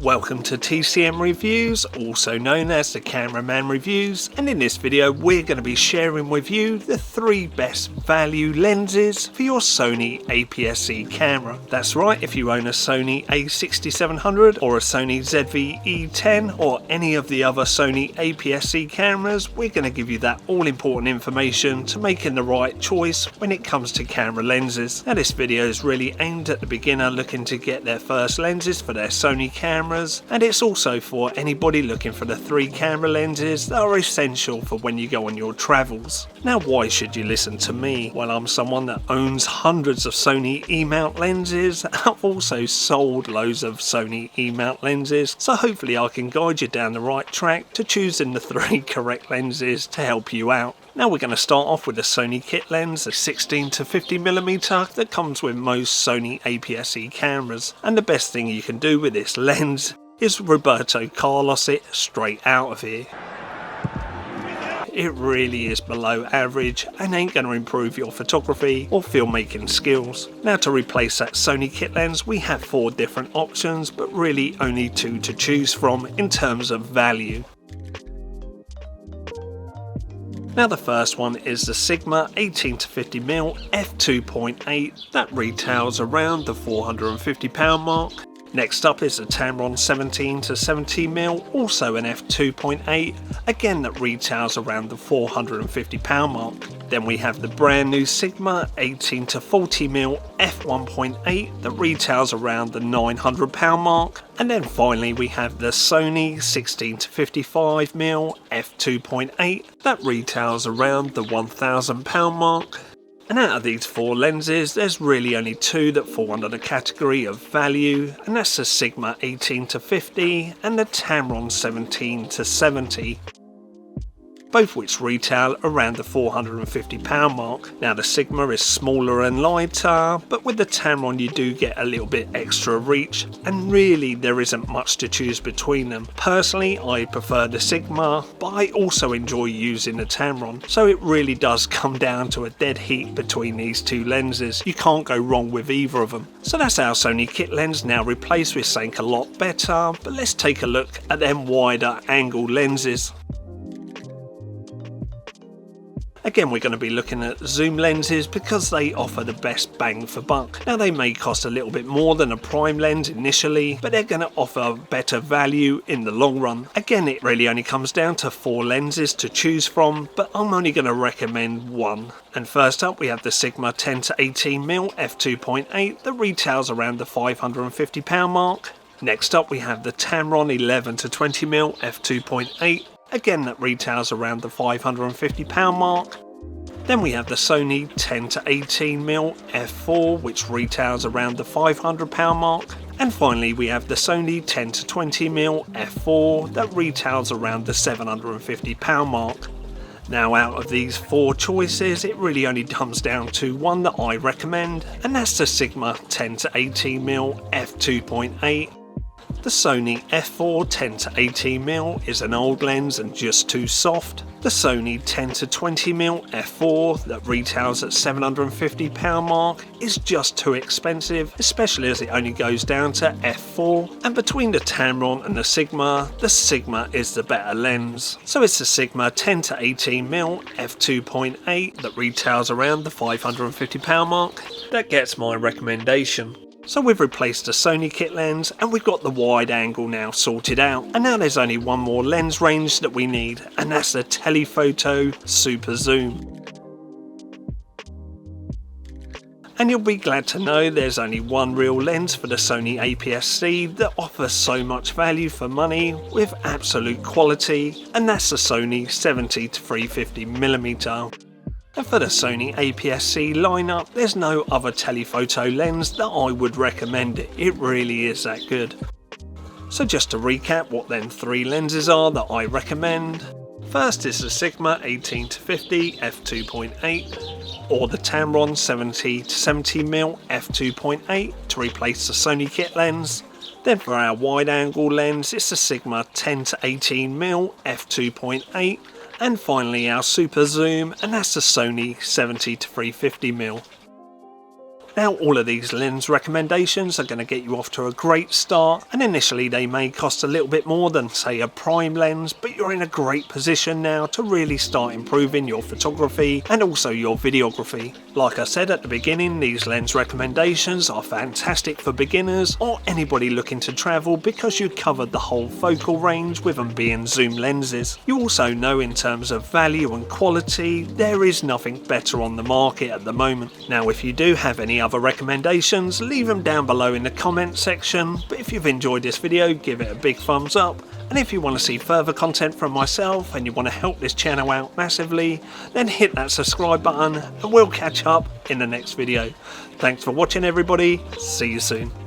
Welcome to TCM Reviews, also known as the Cameraman Reviews, and in this video we're going to be sharing with you the 3 best value lenses for your Sony APS-C camera. That's right, if you own a Sony a6700 or a Sony ZV-E10 or any of the other Sony APS-C cameras, we're going to give you that all important information to making the right choice when it comes to camera lenses. Now this video is really aimed at the beginner looking to get their first lenses for their Sony cameras, and it's also for anybody looking for the 3 camera lenses that are essential for when you go on your travels. Now why should you listen to me? Well, I'm someone that owns hundreds of Sony E-mount lenses. I've also sold loads of Sony E-mount lenses, so hopefully I can guide you down the right track to choosing the 3 correct lenses to help you out. Now we're going to start off with the Sony kit lens, a 16 to 50mm that comes with most Sony APS-C cameras. And the best thing you can do with this lens is Roberto Carlos it straight out of here. It really is below average and ain't going to improve your photography or filmmaking skills. Now to replace that Sony kit lens we have 4 different options, but really only 2 to choose from in terms of value. Now the first one is the Sigma 18 to 50mm f2.8 that retails around the £450 mark. Next up is the Tamron 17 to 70mm, also an f2.8, again that retails around the £450 mark. Then we have the brand new Sigma 18 to 40mm f1.8 that retails around the £900 mark. And then finally we have the Sony 16 to 55mm f2.8 that retails around the £1,000 mark. And out of these 4 lenses, there's really only 2 that fall under the category of value, and that's the Sigma 18 to 50 and the Tamron 17 to 70. Both which retail around the £450 mark. Now the Sigma is smaller and lighter, but with the Tamron you do get a little bit extra reach, and really there isn't much to choose between them. Personally I prefer the Sigma, but I also enjoy using the Tamron, so it really does come down to a dead heat between these 2 lenses. You can't go wrong with either of them. So that's our Sony kit lens now replaced with something a lot better, but let's take a look at them wider angle lenses. Again, we're going to be looking at zoom lenses because they offer the best bang for buck. Now they may cost a little bit more than a prime lens initially, but they're going to offer better value in the long run. Again, it really only comes down to 4 lenses to choose from, but I'm only going to recommend 1. And first up we have the Sigma 10 to 18mm f2.8 that retails around the £550 mark. Next up we have the Tamron 11 to 20mm f2.8. Again that retails around the £550 mark. Then we have the Sony 10 to 18mm f4 which retails around the £500 mark. And finally we have the Sony 10 to 20mm f4 that retails around the £750 mark. Now out of these 4 choices it really only comes down to one that I recommend, and that's the Sigma 10 to 18mm f2.8. The Sony f4 10 to 18mm is an old lens and just too soft. The Sony 10 to 20mm f4 that retails at £750 mark is just too expensive, especially as it only goes down to f4. And between the Tamron and the Sigma is the better lens. So it's the Sigma 10 to 18mm f2.8 that retails around the £550 mark that gets my recommendation. So we've replaced the Sony kit lens and we've got the wide angle now sorted out. And now there's only one more lens range that we need, and that's the Telephoto Super Zoom. And you'll be glad to know there's only one real lens for the Sony APS-C that offers so much value for money with absolute quality, and that's the Sony 70 to 350mm. And for the Sony APS-C lineup, there's no other telephoto lens that I would recommend. It really is that good. So just to recap what them 3 lenses are that I recommend. First is the Sigma 18 to 50 f2.8 or the Tamron 70 to 70mm f2.8 to replace the Sony kit lens. Then for our wide angle lens it's the Sigma 10 to 18mm f2.8. And finally our super zoom, and that's the Sony 70 to 350mm. Now all of these lens recommendations are going to get you off to a great start, and initially they may cost a little bit more than say a prime lens, but you're in a great position now to really start improving your photography and also your videography. Like I said at the beginning, these lens recommendations are fantastic for beginners or anybody looking to travel because you covered the whole focal range with them being zoom lenses. You also know in terms of value and quality, there is nothing better on the market at the moment. Now if you do have any other recommendations, leave them down below in the comment section, but if you've enjoyed this video, give it a big thumbs up, and if you want to see further content from myself and you want to help this channel out massively, then hit that subscribe button and we'll catch up in the next video. Thanks for watching everybody, see you soon.